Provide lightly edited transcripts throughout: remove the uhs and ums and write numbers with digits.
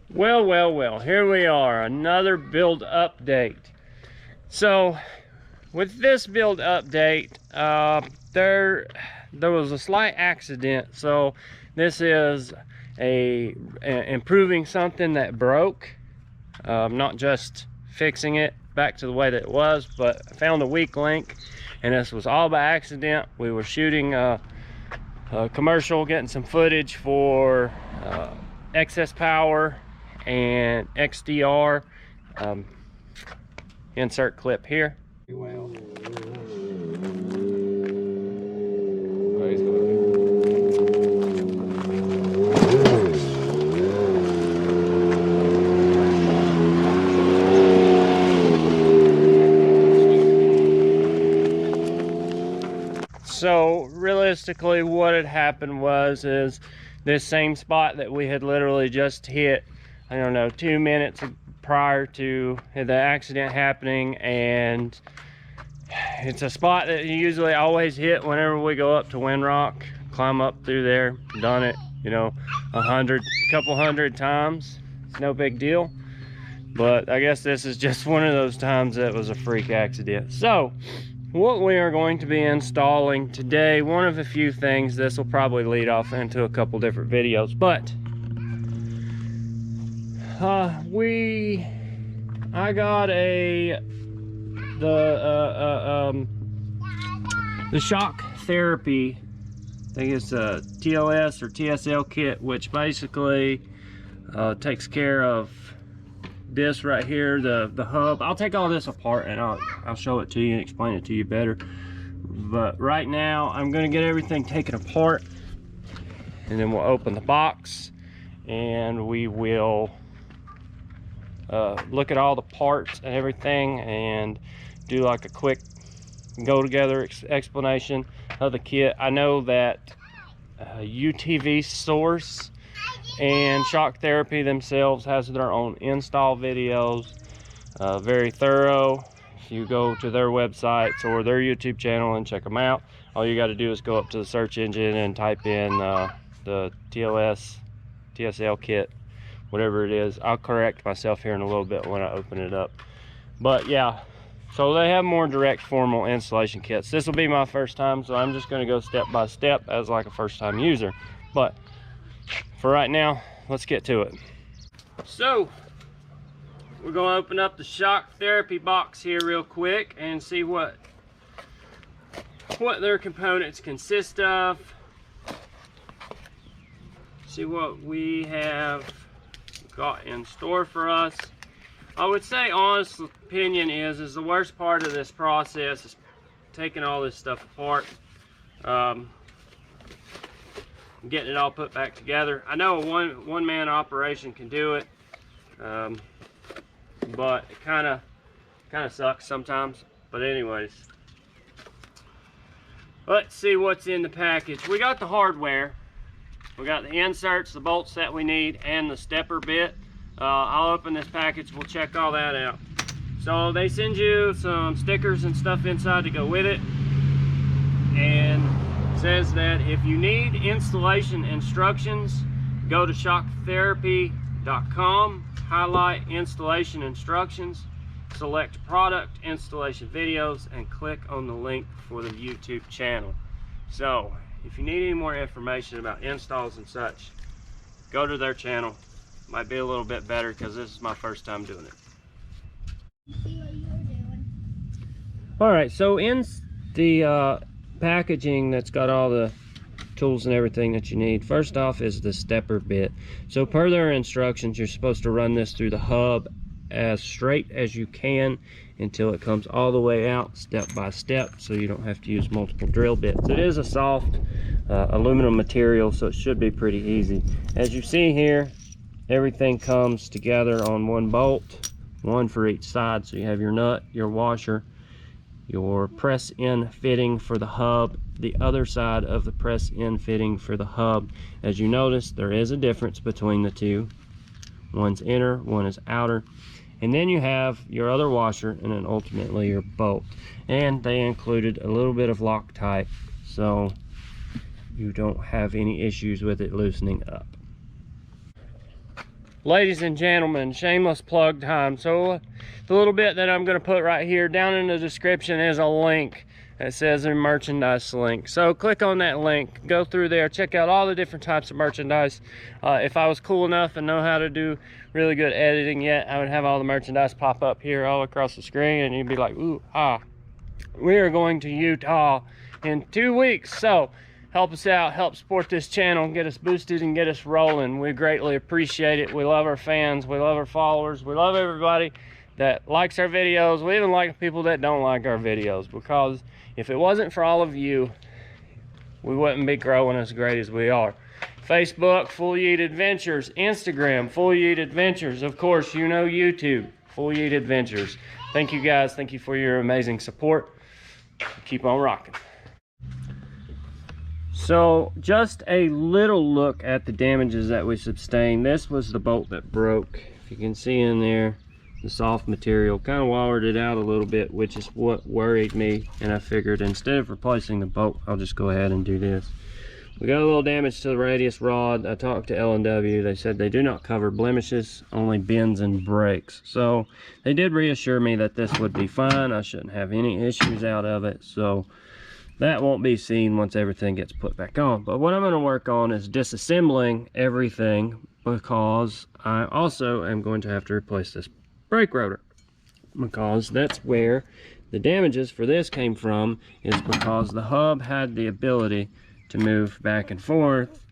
Well, here we are, another build update. So with this build update, there was a slight accident. So this is improving something that broke, not just fixing it back to the way that it was, but I found a weak link, and this was all by accident. We were shooting a commercial, getting some footage for excess power and XDR. Insert clip here. Well, so realistically what had happened is this same spot that we had literally just hit, I don't know, 2 minutes prior to the accident happening, and it's a spot that you usually always hit whenever we go up to Windrock, climb up through there. Done it, you know, a couple hundred times. It's no big deal, but I guess this is just one of those times that was a freak accident. So what we are going to be installing today, one of a few things. This will probably lead off into a couple different videos, but I got the shock therapy, I think it's a TLS or TSL kit, which basically takes care of this right here, the hub. I'll take all this apart and I'll show it to you and explain it to you better. But right now I'm going to get everything taken apart, and then we'll open the box and we will look at all the parts and everything and do like a quick go together explanation of the kit. I know that UTV Source and Shock Therapy themselves has their own install videos, very thorough. If you go to their websites or their YouTube channel and check them out, all you got to do is go up to the search engine and type in the TLS TSL kit, whatever it is. I'll correct myself here in a little bit when I open it up. But yeah, so they have more direct formal installation kits. This will be my first time, so I'm just going to go step by step as like a first time user. But for right now, let's get to it. So we're going to open up the shock therapy box here real quick and see what their components consist of. See what we have got in store for us. I would say, honest opinion is the worst part of this process is taking all this stuff apart, getting it all put back together. I know a one-man operation can do it, but it kind of sucks sometimes. But anyways, let's see what's in the package. We got the hardware. We got the inserts, the bolts that we need, and the stepper bit. I'll open this package, we'll check all that out. So they send you some stickers and stuff inside to go with it, and it says that if you need installation instructions, go to shocktherapy.com, highlight installation instructions, select product installation videos, and click on the link for the YouTube channel. So if you need any more information about installs and such, go to their channel. Might be a little bit better because this is my first time doing it. All right, so in the packaging that's got all the tools and everything that you need, first off is the stepper bit. So per their instructions, you're supposed to run this through the hub as straight as you can until it comes all the way out, step by step, so you don't have to use multiple drill bits. It is a soft aluminum material, so it should be pretty easy. As you see here, everything comes together on one bolt, one for each side. So you have your nut, your washer, your press in fitting for the hub, the other side of the press in fitting for the hub. As you notice, there is a difference between the two. One's inner, one is outer. And then you have your other washer, and then ultimately your bolt. And they included a little bit of Loctite, so you don't have any issues with it loosening up. ladies and gentlemen, shameless plug time. So the little bit that I'm going to put right here down in the description is a link that says a merchandise link. So click on that link, go through there, check out all the different types of merchandise. If I was cool enough and know how to do really good editing yet, I would have all the merchandise pop up here all across the screen, and you'd be like, ooh, ah, we are going to Utah in 2 weeks. So help us out, help support this channel, get us boosted and get us rolling. We greatly appreciate it. We love our fans, we love our followers, we love everybody that likes our videos. We even like people that don't like our videos, because if it wasn't for all of you, we wouldn't be growing as great as we are. Facebook, Full Yeet Adventures. Instagram, Full Yeet Adventures. Of course, you know YouTube, Full Yeet Adventures. Thank you guys. Thank you for your amazing support. Keep on rocking. So just a little look at the damages that we sustained. This was the bolt that broke. If you can see in there, the soft material kind of wallered it out a little bit, which is what worried me, and I figured instead of replacing the bolt, I'll just go ahead and do this. We got a little damage to the radius rod. I talked to L&W. They said they do not cover blemishes, only bends and breaks. So they did reassure me that this would be fine. I shouldn't have any issues out of it. So that won't be seen once everything gets put back on. But what I'm going to work on is disassembling everything, because I also am going to have to replace this brake rotor, because that's where the damages for this came from, is because the hub had the ability to move back and forth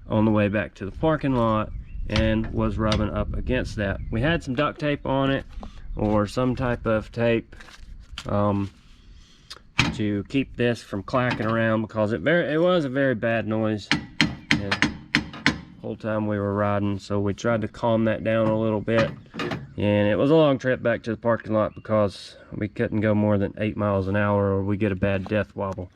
on the way back to the parking lot and was rubbing up against that. We had some duct tape on it, or some type of tape to keep this from clacking around, because it was a very bad noise the whole time we were riding. So we tried to calm that down a little bit, and it was a long trip back to the parking lot because we couldn't go more than 8 miles an hour or we get a bad death wobble.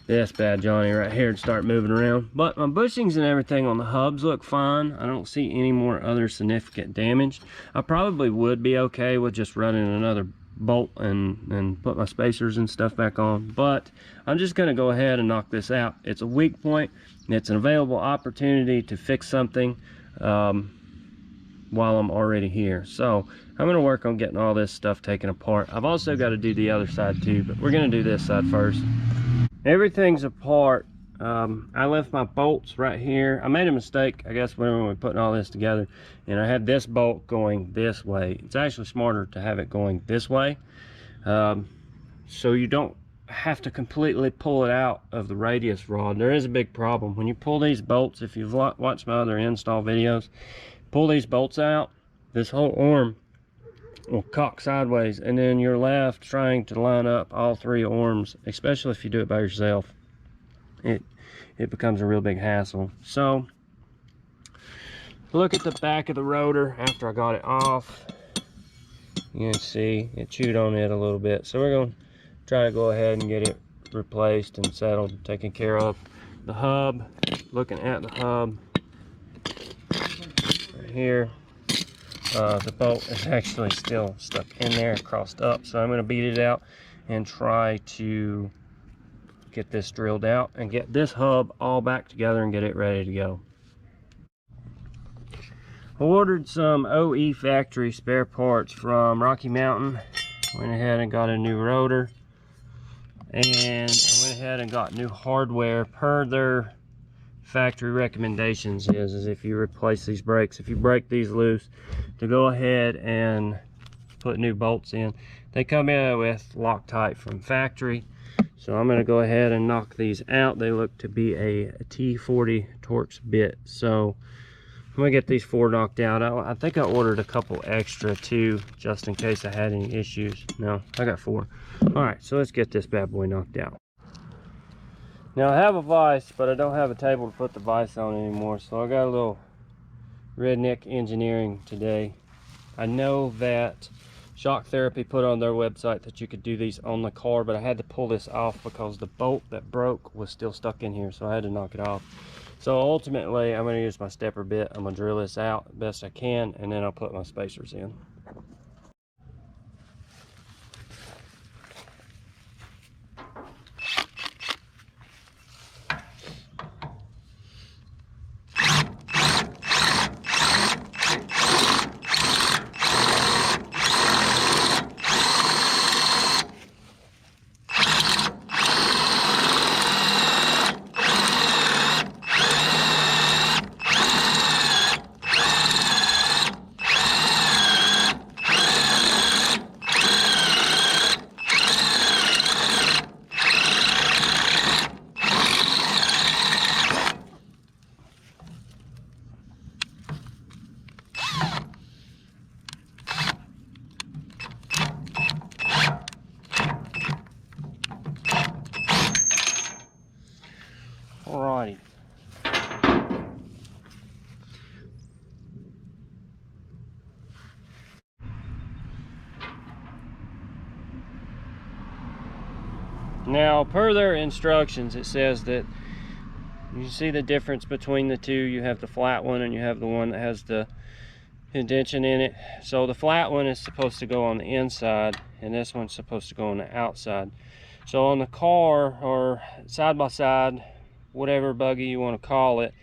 This bad Johnny right here to start moving around. But my bushings and everything on the hubs look fine. I don't see any more other significant damage. I probably would be okay with just running another bolt and put my spacers and stuff back on, but I'm just going to go ahead and knock this out. It's a weak point. It's an available opportunity to fix something while I'm already here. So I'm going to work on getting all this stuff taken apart. I've also got to do the other side too, but we're going to do this side first. Everything's apart. I left my bolts right here. I made a mistake, I guess, when we were putting all this together, and I had this bolt going this way. It's actually smarter to have it going this way, so you don't have to completely pull it out of the radius rod. There is a big problem when you pull these bolts. If you've watched my other install videos, pull these bolts out, this whole arm will cock sideways, and then you're left trying to line up all 3 arms, especially if you do it by yourself. It becomes a real big hassle. So look at the back of the rotor after I got it off. You can see it chewed on it a little bit, so we're going to try to go ahead and get it replaced and settled, taken care of. The hub, looking at the hub right here, the bolt is actually still stuck in there, crossed up, so I'm going to beat it out and try to get this drilled out and get this hub all back together and get it ready to go. I ordered some OE factory spare parts from Rocky Mountain. Went ahead and got a new rotor, and I went ahead and got new hardware per their factory recommendations. Is if you replace these brakes, if you break these loose, to go ahead and put new bolts in. They come in with Loctite from factory. So I'm going to go ahead and knock these out. They look to be a T40 Torx bit. So I'm going to get these 4 knocked out. I think I ordered a couple extra too, just in case I had any issues. No, I got 4. Alright, so let's get this bad boy knocked out. Now I have a vise, but I don't have a table to put the vise on anymore. So I got a little redneck engineering today. I know that Shock Therapy put on their website that you could do these on the car, but I had to pull this off because the bolt that broke was still stuck in here, so I had to knock it off. So ultimately I'm going to use my stepper bit. I'm going to drill this out the best I can, and then I'll put my spacers in. Alrighty. Now, per their instructions, it says that you see the difference between the two. You have the flat one and you have the one that has the indentation in it. So the flat one is supposed to go on the inside and this one's supposed to go on the outside. So on the car, or side by side, whatever buggy you want to call it,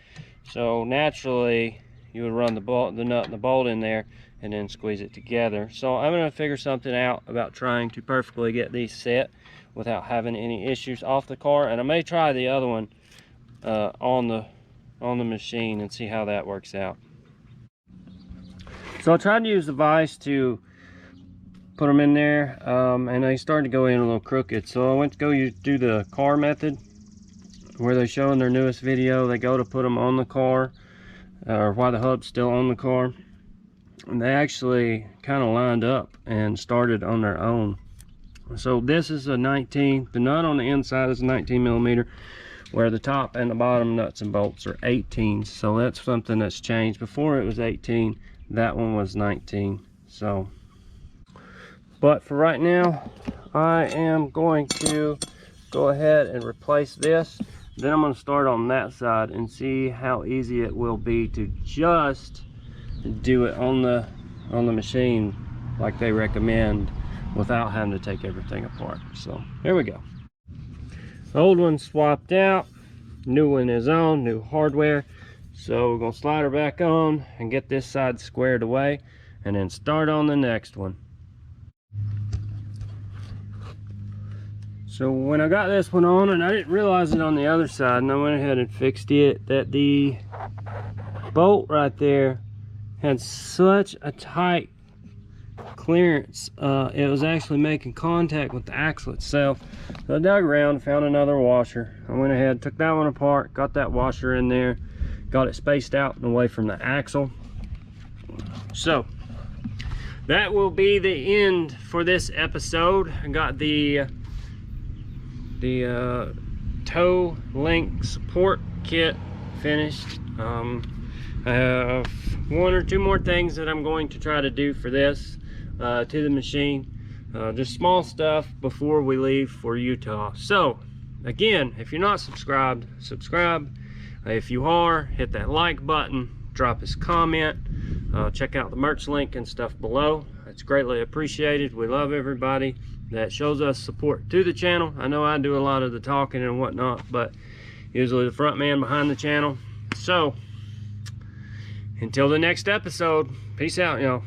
so naturally you would run the nut and the bolt in there and then squeeze it together. So I'm going to figure something out about trying to perfectly get these set without having any issues off the car, and I may try the other one on the machine and see how that works out. So I tried to use the vise to put them in there, and they started to go in a little crooked. So I went to go do the car method, where they show in their newest video. They go to put them on the car, or while the hub's still on the car, and they actually kind of lined up and started on their own. So this is a 19. The nut on the inside is a 19 millimeter, where the top and the bottom nuts and bolts are 18. So that's something that's changed. Before it was 18, that one was 19. So, but for right now, I am going to go ahead and replace this. Then I'm going to start on that side and see how easy it will be to just do it on the machine like they recommend, without having to take everything apart. So here we go. Old one swapped out, new one is on, new hardware. So we're gonna slide her back on and get this side squared away and then start on the next one. So when I got this one on, and I didn't realize it on the other side, and I went ahead and fixed it, that the bolt right there had such a tight clearance, it was actually making contact with the axle itself. So I dug around, found another washer. I went ahead, took that one apart, got that washer in there, got it spaced out and away from the axle. So that will be the end for this episode. I got the toe link support kit finished. I have one or two more things that I'm going to try to do for this to the machine, just small stuff before we leave for Utah. So again, if you're not subscribed, subscribe. If you are, hit that like button, drop us a comment, check out the merch link and stuff below. It's greatly appreciated. We love everybody that shows us support to the channel. I know I do a lot of the talking and whatnot, but usually the front man behind the channel. So until the next episode, peace out, y'all.